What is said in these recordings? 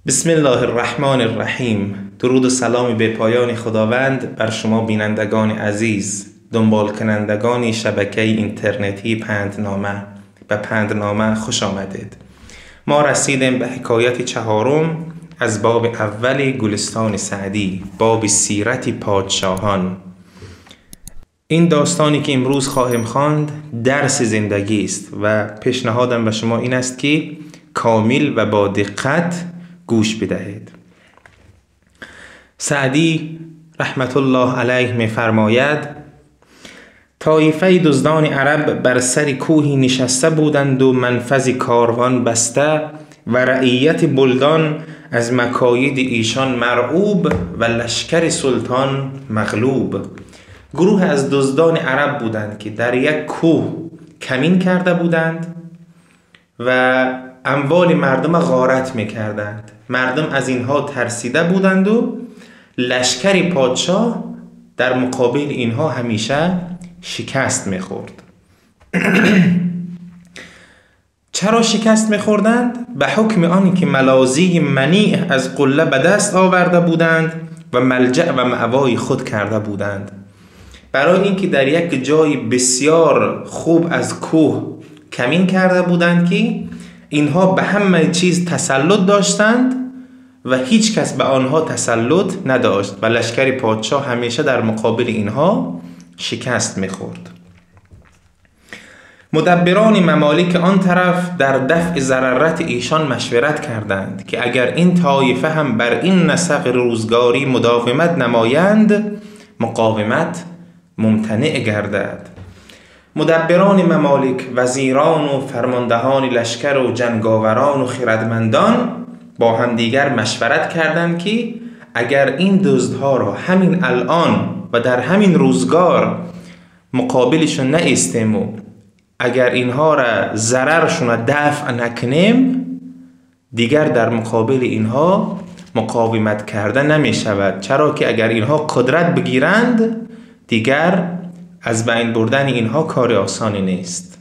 بسم الله الرحمن الرحیم. درود و سلامی به پایان خداوند بر شما بینندگان عزیز، دنبال کنندگان شبکه اینترنتی پندنامه. به پندنامه خوش آمدید. ما رسیدیم به حکایت چهارم از باب اول گلستان سعدی، باب سیرت پادشاهان. این داستانی که امروز خواهیم خواند درس زندگی است و پیشنهادم به شما این است که کامل و با دقت گوش بدهید. سعدی رحمت الله علیه می فرماید: طایفه دزدان عرب بر سر کوهی نشسته بودند و منفذ کاروان بسته و رعیت بلدان از مکاید ایشان مرعوب و لشکر سلطان مغلوب. گروه از دزدان عرب بودند که در یک کوه کمین کرده بودند و اموال مردم غارت میکردند. مردم از اینها ترسیده بودند و لشکر پادشاه در مقابل اینها همیشه شکست میخورد. چرا شکست میخوردند؟ به حکم آنی که ملاذی منیع از قله به دست آورده بودند و ملجأ و مأوای خود کرده بودند. برای اینکه در یک جای بسیار خوب از کوه کمین کرده بودند که اینها به همه چیز تسلط داشتند و هیچ کس به آنها تسلط نداشت و لشکر پادشاه همیشه در مقابل اینها شکست میخورد. مدبران ممالک آن طرف در دفع ضررت ایشان مشورت کردند که اگر این طایفه هم بر این نسق روزگاری مداومت نمایند، مقاومت ممتنع گردد. مدبران ممالک، وزیران و فرماندهان لشکر و جنگاوران و خردمندان با هم دیگر مشورت کردند که اگر این دزدها را همین الان و در همین روزگار مقابلشون نایستیم و اگر اینها را ضررشون را دفع نکنیم، دیگر در مقابل اینها مقاومت کرده نمی شود. چرا که اگر اینها قدرت بگیرند، دیگر از بین بردن اینها کار آسانی نیست.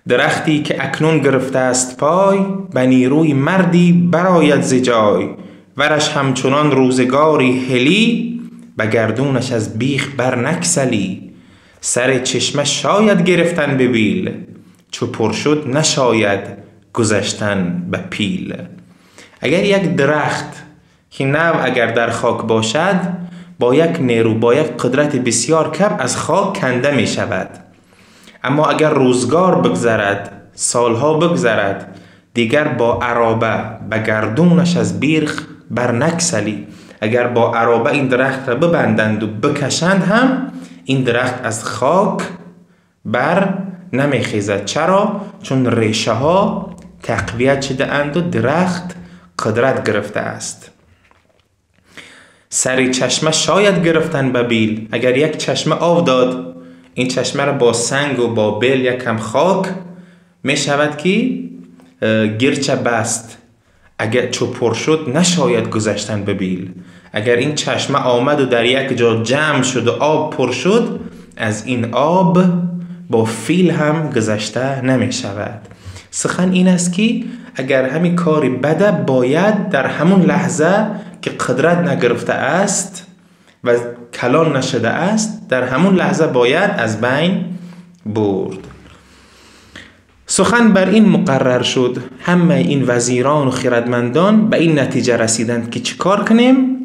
درختی که اکنون گرفته است پای، به نیروی مردی برآید ز جای. ورش همچنان روزگاری هلی، به گردونش از بیخ بر نکسلی. سر چشمه شاید گرفتن به بیل، چو پر شد نشاید گذشتن به پیل. اگر یک درخت که نو اگر در خاک باشد، با یک نیرو، با یک قدرت بسیار کم از خاک کنده می شود. اما اگر روزگار بگذرد، سالها بگذرد، دیگر با عرابه به گردونش از بیخ بر نکسلی. اگر با عرابه این درخت را ببندند و بکشند هم، این درخت از خاک بر نمی خیزد. چرا؟ چون ریشه ها تقویت شده اند و درخت قدرت گرفته است. سر چشمه شاید گرفتن به بیل. اگر یک چشمه آب داد، این چشمه را با سنگ و با بیل یکم خاک می شود که گرچه بست. اگر چو پر شد نشاید گذشتن به بیل. اگر این چشمه آمد و در یک جا جمع شد و آب پر شد، از این آب با فیل هم گذشته نمی شود. سخن این است که اگر همین کاری بده، باید در همون لحظه که قدرت نگرفته است و کلان نشده است، در همون لحظه باید از بین برد. سخن بر این مقرر شد. همه این وزیران و خردمندان به این نتیجه رسیدند که چیکار کنیم؟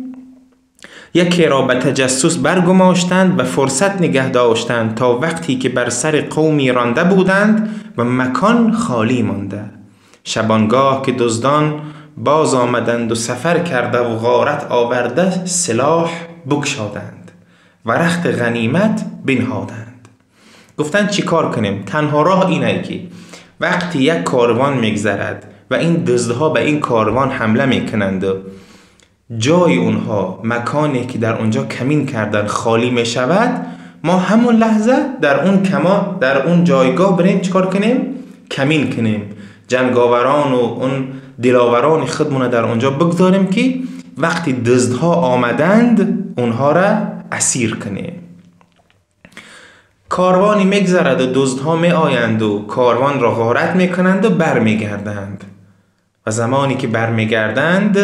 یکی را به تجسس برگماشتند و فرصت نگه داشتند تا وقتی که بر سر قومی رانده بودند و مکان خالی مانده. شبانگاه که دزدان باز آمدند و سفر کرده و غارت آورده، سلاح بگشادند و رخت غنیمت بنهادند. گفتند چی کار کنیم؟ تنها راه اینه که وقتی یک کاروان میگذرد و این دزدها به این کاروان حمله میکنند و جای اونها، مکانی که در اونجا کمین کردن خالی میشود، ما همون لحظه در اون جایگاه بریم چیکار کنیم؟ کمین کنیم. جنگاوران و اون دلاوران خودمون در اونجا بگذاریم که وقتی دزدها آمدند اونها را اسیر کنیم. کاروانی میگذرد و دزدها می آیند و کاروان را غارت میکنند و بر میگردند و زمانی که برمیگردند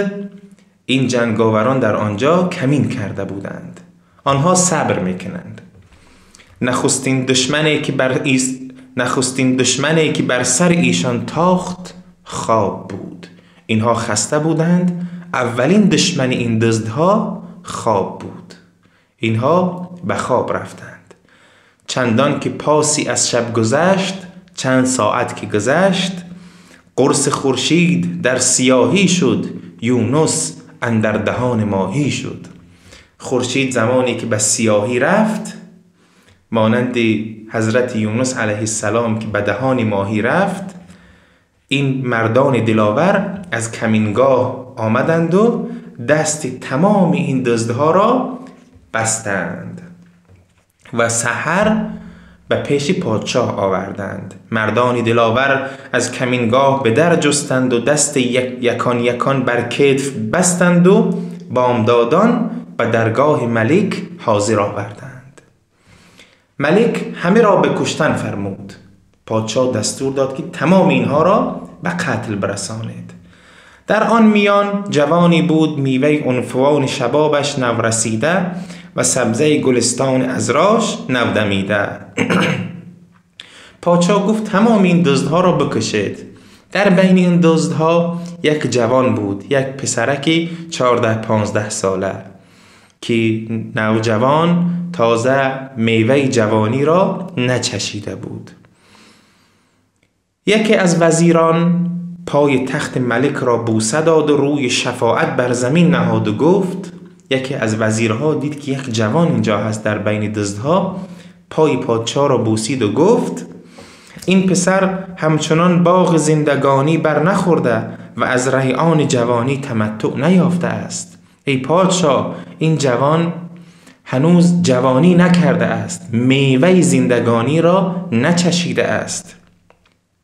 این جنگاوران در آنجا کمین کرده بودند. آنها صبر میکنند. نخستین دشمنی که بر سر ایشان تاخت خواب بود. اینها خسته بودند. اولین دشمن این دزدها خواب بود. اینها به خواب رفتند. چندان که پاسی از شب گذشت، چند ساعت که گذشت، قرص خورشید در سیاهی شد، یونس اندر دهان ماهی شد. خورشید زمانی که به سیاهی رفت، مانند حضرت یونس علیه السلام که به دهان ماهی رفت، این مردان دلاور از کمینگاه آمدند و دست تمام این دزدها را بستند و سحر به پیش پادشاه آوردند. مردان دلاور از کمینگاه به در جستند و دست یکان یکان بر کتف بستند و بامدادان به درگاه ملک حاضر آوردند. ملک همه را به کشتن فرمود. پادشاه دستور داد که تمام اینها را به قتل برسانید. در آن میان جوانی بود، میوه عنفوان شبابش نو رسیده و سبزه گلستان ازراش نو دمیده. پادشاه گفت تمام این دزدها را بکشید. در بین این دزدها یک جوان بود، یک پسرکی 14-15 ساله که نوجوان تازه میوه جوانی را نچشیده بود. یکی از وزیران پای تخت ملک را بوسه داد و روی شفاعت بر زمین نهاد و گفت، یکی از وزیرها دید که یک جوان اینجا هست در بین دزدها، پای پادشاه را بوسید و گفت این پسر همچنان باغ زندگانی بر نخورده و از ریعان جوانی تمتع نیافته است. ای پادشاه، این جوان هنوز جوانی نکرده است، میوه زندگانی را نچشیده است.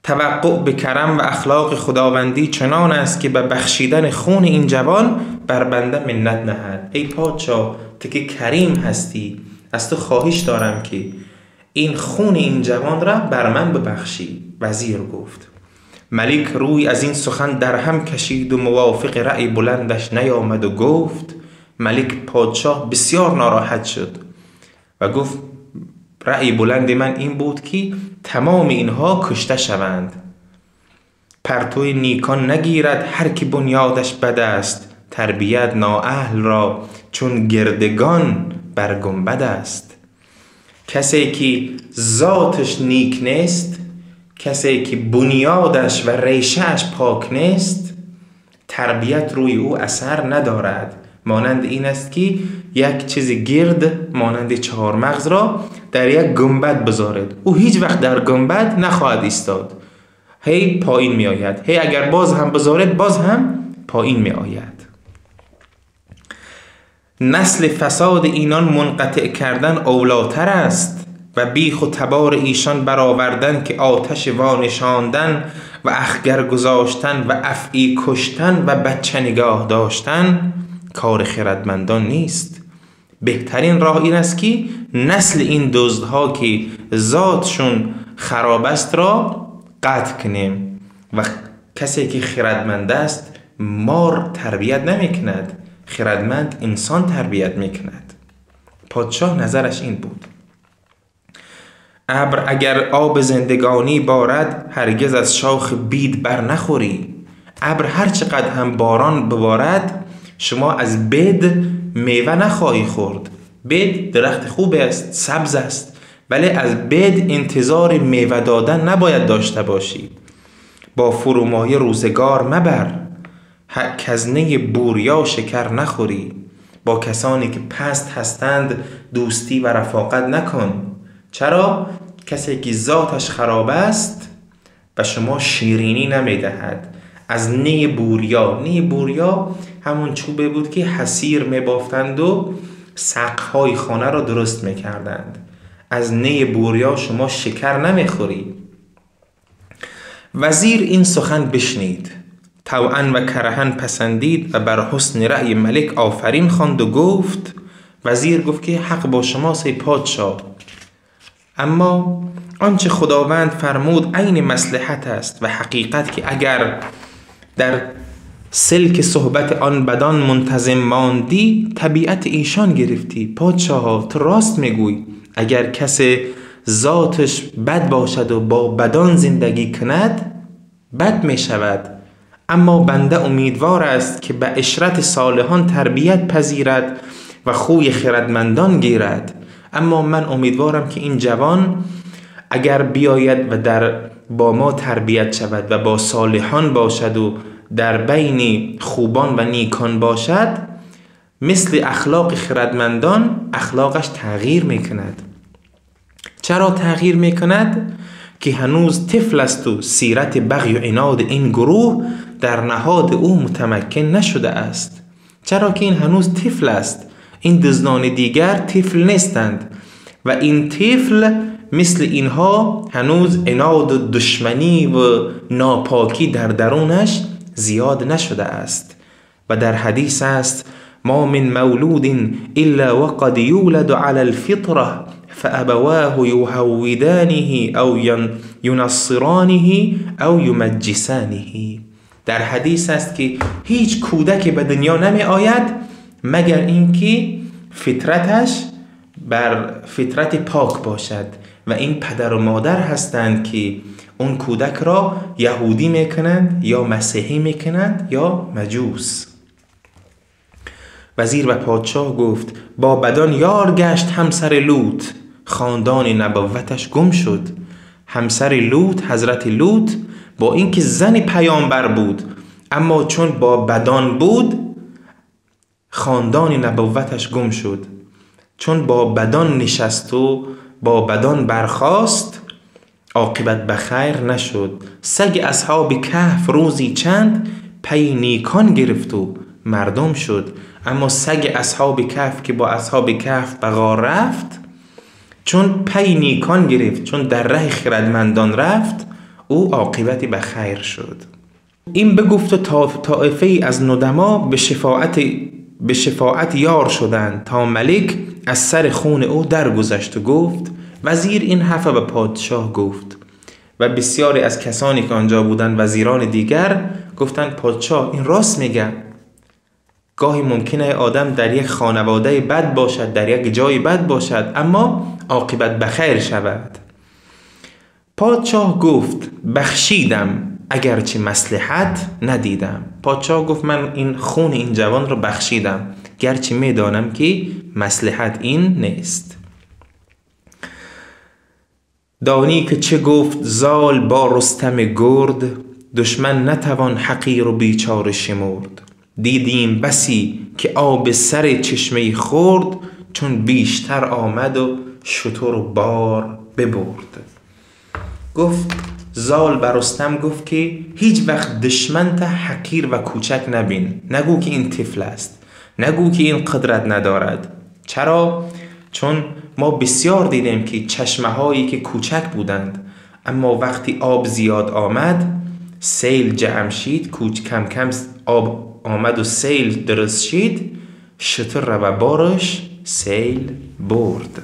توقع به کرم و اخلاق خداوندی چنان است که به بخشیدن خون این جوان بر بنده منت نهد. ای پادشاه، تو که کریم هستی، از تو خواهش دارم که این خون این جوان را بر من ببخشی. وزیر گفت. ملک روی از این سخن در هم کشید و موافق رأی بلندش نیامد و گفت. ملک پادشاه بسیار ناراحت شد و گفت رأی بلند من این بود که تمام اینها کشته شوند. پرتوی نیکان نگیرد هر کی بنیادش بد است، تربیت نااهل را چون گردگان بر گنبد است. کسی که ذاتش نیک نیست، کسی که بنیادش و ریشهش پاک نیست، تربیت روی او اثر ندارد. مانند این است که یک چیز گرد مانند چهار مغز را در یک گنبد بذارد، او هیچ وقت در گنبد نخواهد ایستاد، هی پایین می آید، هی اگر باز هم بذارد باز هم پایین می آید. نسل فساد اینان منقطع کردن اولاتر است و بیخ و تبار ایشان برآوردن که آتش وانشاندن و اخگر گذاشتن و افعی کشتن و بچه نگاه داشتن کار خردمندان نیست. بهترین راه این است که نسل این دزدها که ذاتشون خراب است را قطع کنیم و کسی که خردمند است مار تربیت نمی کند، خردمند انسان تربیت می کند. پادشاه نظرش این بود. ابر اگر آب زندگانی بارد، هرگز از شاخ بید بر نخوری. ابر هر چقدر هم باران ببارد، شما از بید میوه نخواهی خورد. بید درخت خوب است، سبز است، ولی از بید انتظار میوه دادن نباید داشته باشی. با فرومایه روزگار مبر، کزنه بوریا شکر نخوری. با کسانی که پست هستند دوستی و رفاقت نکن. چرا؟ کسی که ذاتش خراب است به شما شیرینی نمیدهد. از نی بوریا همون چوبه بود که حصیر میبافتند و سقف‌های خانه را درست میکردند. از نی بوریا شما شکر نمیخوری. وزیر این سخن بشنید، طوعاً و کرهاً پسندید و بر حسن رأی ملک آفرین خواند و گفت. وزیر گفت که حق با شماست ای پادشاه، اما آنچه خداوند فرمود عین مصلحت است و حقیقت که اگر در سلک صحبت آن بدان منتظم ماندی، طبیعت ایشان گرفتی. پادشاها تو راست میگوی، اگر کس ذاتش بد باشد و با بدان زندگی کند بد می شود، اما بنده امیدوار است که به عشرت صالحان تربیت پذیرد و خوی خردمندان گیرد. اما من امیدوارم که این جوان اگر بیاید و با ما تربیت شود و با صالحان باشد و در بین خوبان و نیکان باشد، مثل اخلاق خردمندان اخلاقش تغییر میکند. چرا تغییر میکند؟ که هنوز طفل است و سیرت بغی و عناد این گروه در نهاد او متمکن نشده است. چرا که این هنوز طفل است. این دزدان دیگر طفل نیستند و این طفل مثل اینها هنوز عناد و دشمنی و ناپاکی در درونش زیاد نشده است. و در حدیث است: ما من مولود الا وقد یولد علی الفطره فابواه یهودانه او ینصرانه او یمجسانه. در حدیث است که هیچ کودک به دنیا نمی آید مگر اینکه فطرتش بر فطرت پاک باشد و این پدر و مادر هستند که اون کودک را یهودی میکنند یا مسیحی میکنند یا مجوس. وزیر و پادشاه گفت: با بدان یار گشت همسر لوط، خاندان نبوتش گم شد. همسر لوط، حضرت لوط، با اینکه زن پیامبر بود، اما چون با بدان بود خاندان نبوتش گم شد. چون با بدان نشست و با بدان برخاست، عاقبت بخیر نشد. سگ اصحاب کهف روزی چند پی نیکان گرفت و مردم شد. اما سگ اصحاب کهف که با اصحاب کهف به غار رفت، چون پی نیکان گرفت، چون در ره خردمندان رفت، او عاقبت بخیر شد. این بگفت و طائفه از ندما به شفاعت یار شدند تا ملک از سر خون او درگذشت و گفت. وزیر این حرف به پادشاه گفت و بسیاری از کسانی که آنجا بودند، وزیران دیگر، گفتند پادشاه این راست میگه. گاهی ممکنه آدم در یک خانواده بد باشد، در یک جای بد باشد، اما عاقبت بخیر شود. پادشاه گفت بخشیدم اگرچه مصلحت ندیدم. پادشاه گفت من این خون این جوان رو بخشیدم گرچه میدانم که مصلحت این نیست. دانی که چه گفت زال با رستم گرد، دشمن نتوان حقیر و بیچاره شمرد. دیدیم بسی که آب سر چشمه خورد، چون بیشتر آمد و شتر و بار ببرد. گفت زال بر رستم گفت که هیچ وقت دشمن تا حقیر و کوچک نبین. نگو که این طفل است، نگو که این قدرت ندارد. چرا؟ چون ما بسیار دیدیم که چشمه هایی که کوچک بودند، اما وقتی آب زیاد آمد، سیل جمع شید، کم کم آب آمد و سیل درست شید، شتر رو و بارش سیل برد.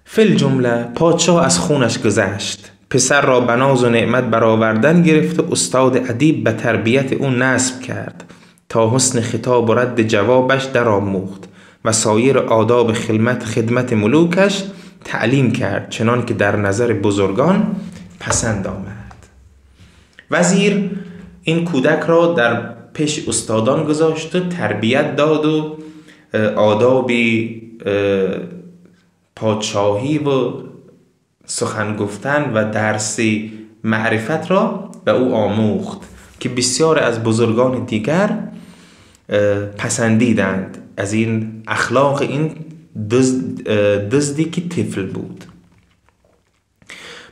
فی جمله پادشاه از خونش گذشت. پسر را به ناز و نعمت برآوردن گرفت و استاد ادیب به تربیت او نصب کرد تا حسن خطاب و رد جوابش در آموخت و سایر آداب خدمت ملوکش تعلیم کرد، چنان که در نظر بزرگان پسند آمد. وزیر این کودک را در پیش استادان گذاشت و تربیت داد و آداب پادشاهی و سخن گفتن و درس معرفت را به او آموخت که بسیار از بزرگان دیگر پسندیدند از این اخلاق این دزدی که طفل بود.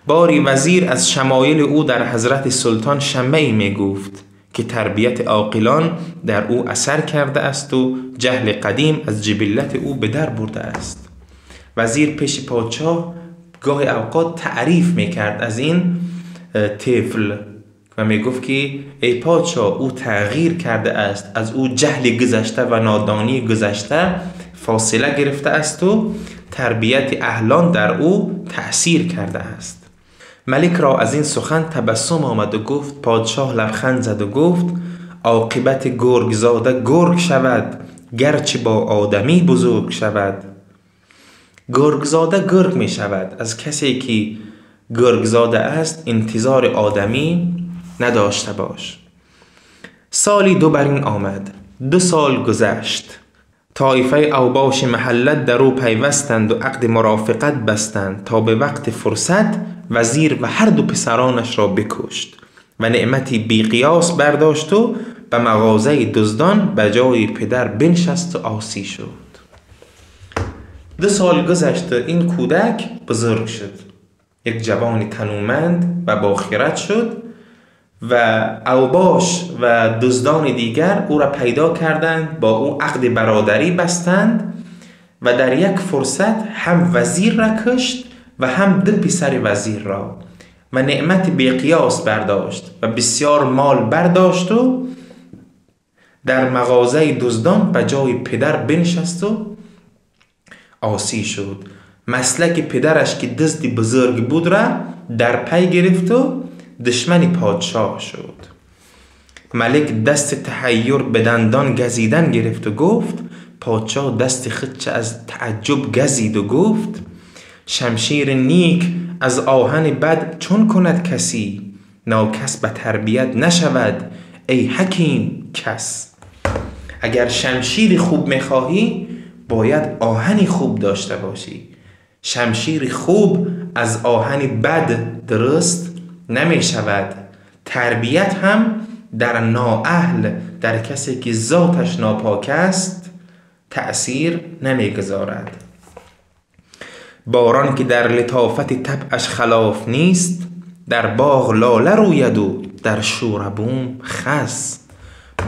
باری وزیر از شمایل او در حضرت سلطان شمعی می گفت که تربیت عاقلان در او اثر کرده است و جهل قدیم از جبلت او به در برده است. وزیر پیش پادشاه گاه اوقات تعریف میکرد از این طفل و میگفت که ای پادشاه او تغییر کرده است، از او جهل گذشته و نادانی گذشته فاصله گرفته است و تربیت اهلان در او تأثیر کرده است. ملک را از این سخن تبسم آمد و گفت، پادشاه لبخند زد و گفت عاقبت گرگ زاده گرگ شود، گرچه با آدمی بزرگ شود. گرگ زاده گرگ می شود. از کسی که گرگ زاده است انتظار آدمی نداشته باش. سالی 2 بر این آمد. 2 سال گذشت. طایفه اوباش محلت در او پیوستند و عقد مرافقت بستند تا به وقت فرصت وزیر و هر 2 پسرانش را بکشت و نعمتی بی قیاس برداشت و به مغازه دزدان به جای پدر بنشست و عاصی شد. 2 سال گذشت. این کودک بزرگ شد، یک جوان تنومند و با خرد شد و اوباش و دزدان دیگر او را پیدا کردند، با او عقد برادری بستند و در یک فرصت هم وزیر را کشت و هم 2 پسر وزیر را و نعمت بی قیاس برداشت و بسیار مال برداشت و در مغازه دزدان به جای پدر بنشست و عاصی شد. مسلک پدرش که دزد بزرگ بود را در پی گرفت و دشمن پادشاه شد. ملک دست تحیر به دندان گزیدن گرفت و گفت، پادشاه دست خود از تعجب گزید و گفت، شمشیر نیک از آهن بد چون کند کسی، ناکس به تربیت نشود ای حکیم کس. اگر شمشیر خوب میخواهی باید آهنی خوب داشته باشی. شمشیر خوب از آهن بد درست نمی شود. تربیت هم در نااهل، در کسی که ذاتش ناپاک است تأثیر نمی گذارد. باران که در لطافت طبعش خلاف نیست، در باغ لاله روید و در شوره بوم خس.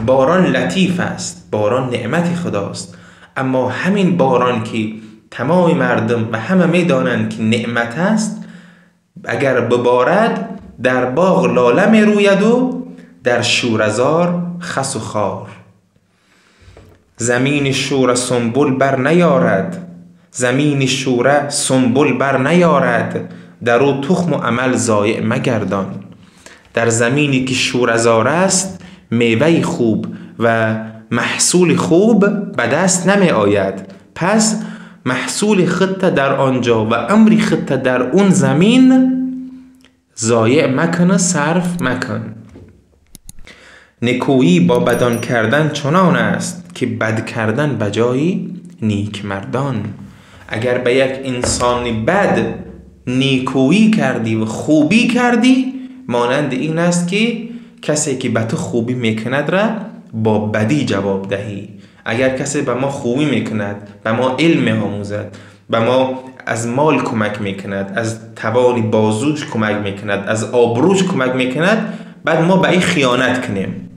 باران لطیف است، باران نعمت خداست، اما همین باران که تمام مردم و همه می دانند که نعمت است، اگر ببارد در باغ لاله می روید و در شورزار خس و خار. زمین شوره سنبل بر نیارد، زمین شوره سنبل بر نیارد، در او تخم و عمل ضایع مگردان. در زمینی که شورزار است میوه خوب و محصول خوب به دست نمی آید، پس محصول خودت در آنجا و امری خودت در اون زمین ضایع مکن، صرف مکن. نکویی با بدان کردن چنان است که بد کردن بجای نیک مردان. اگر به یک انسان بد نیکویی کردی و خوبی کردی، مانند این است که کسی که به تو خوبی میکند را با بدی جواب دهی. اگر کسی به ما خوبی میکند، به ما علم آموزد، به ما از مال کمک میکند، از توان بازوش کمک میکند، از آبروش کمک میکند، بعد ما به این خیانت کنیم،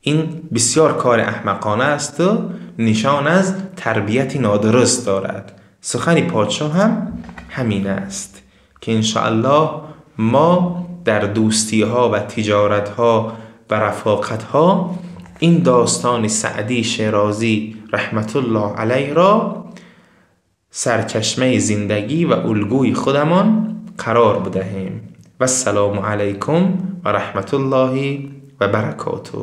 این بسیار کار احمقانه است و نشان از تربیت نادرست دارد. سخن پادشاه هم همین است که انشاءالله ما در دوستی ها و تجارت ها و رفاقت ها این داستان سعدی شیرازی رحمت الله علیه را سرچشمه زندگی و الگوی خودمان قرار بدهیم. و السلام علیکم و رحمت الله و برکاته.